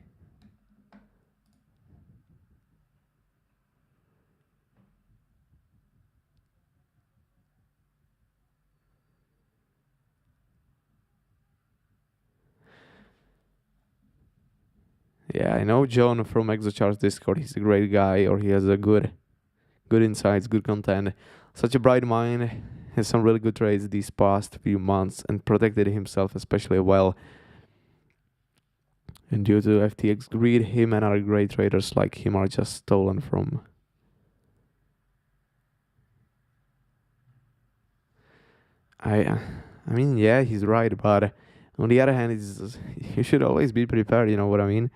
Yeah, I know John from ExoCharts Discord. He's a great guy, or he has a good insights, good content. Such a bright mind. Has some really good trades these past few months and protected himself especially well. And due to FTX greed, him and other great traders like him are just stolen from. I mean, yeah, he's right, but on the other hand, you should always be prepared. You know what I mean?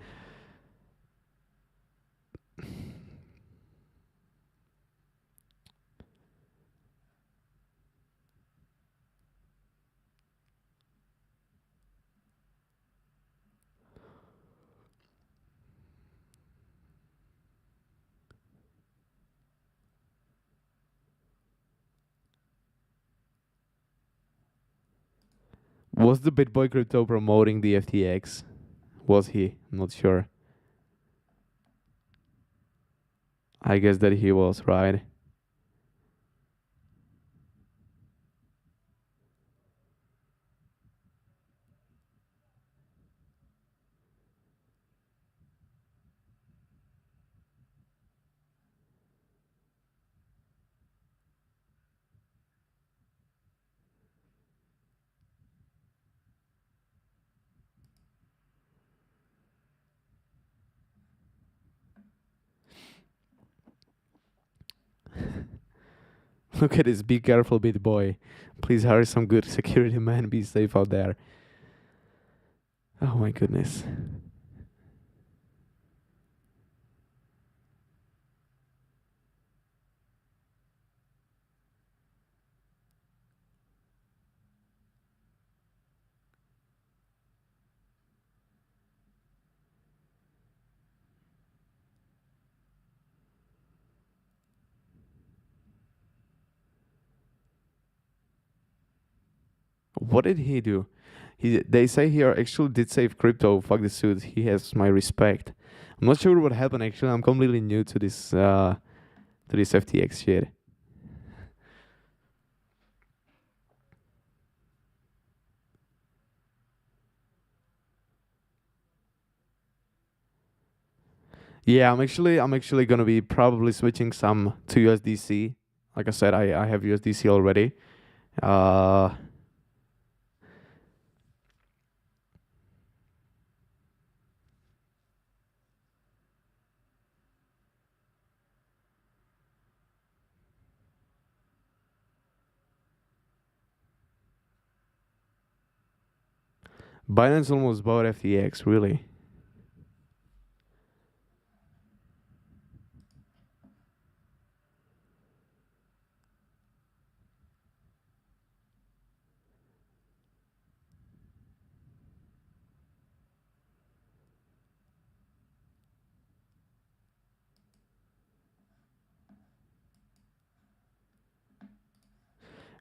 Was the BitBoy Crypto promoting the FTX? Was he? I'm not sure. I guess that he was, right? Look at this. Be careful, BitBoy. Please hire some good security man. Be safe out there. Oh my goodness. What did he do? They say here actually did save crypto. Fuck the suit. He has my respect. I'm not sure what happened actually. I'm completely new to this FTX shit. Yeah, I'm actually gonna be probably switching some to USDC. Like I said, I have USDC already. Uh, Binance almost bought FTX, really.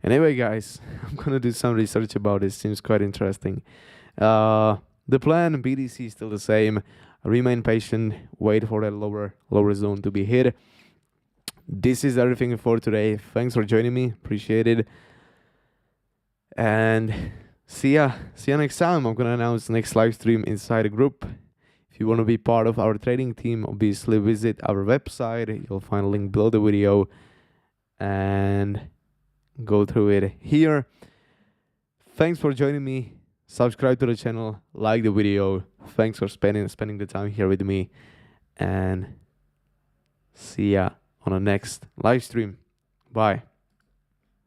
Anyway, guys, I'm gonna do some research about this. Seems quite interesting. The plan BTC is still the same. Remain patient. Wait for that lower zone to be hit. This is everything for today. Thanks for joining me. Appreciate it. And see ya next time. I'm gonna announce the next live stream inside the group. If you want to be part of our trading team, obviously visit our website. You'll find a link below the video and go through it here. Thanks for joining me. Subscribe to the channel, like the video. Thanks for spending the time here with me, and see ya on the next live stream. Bye.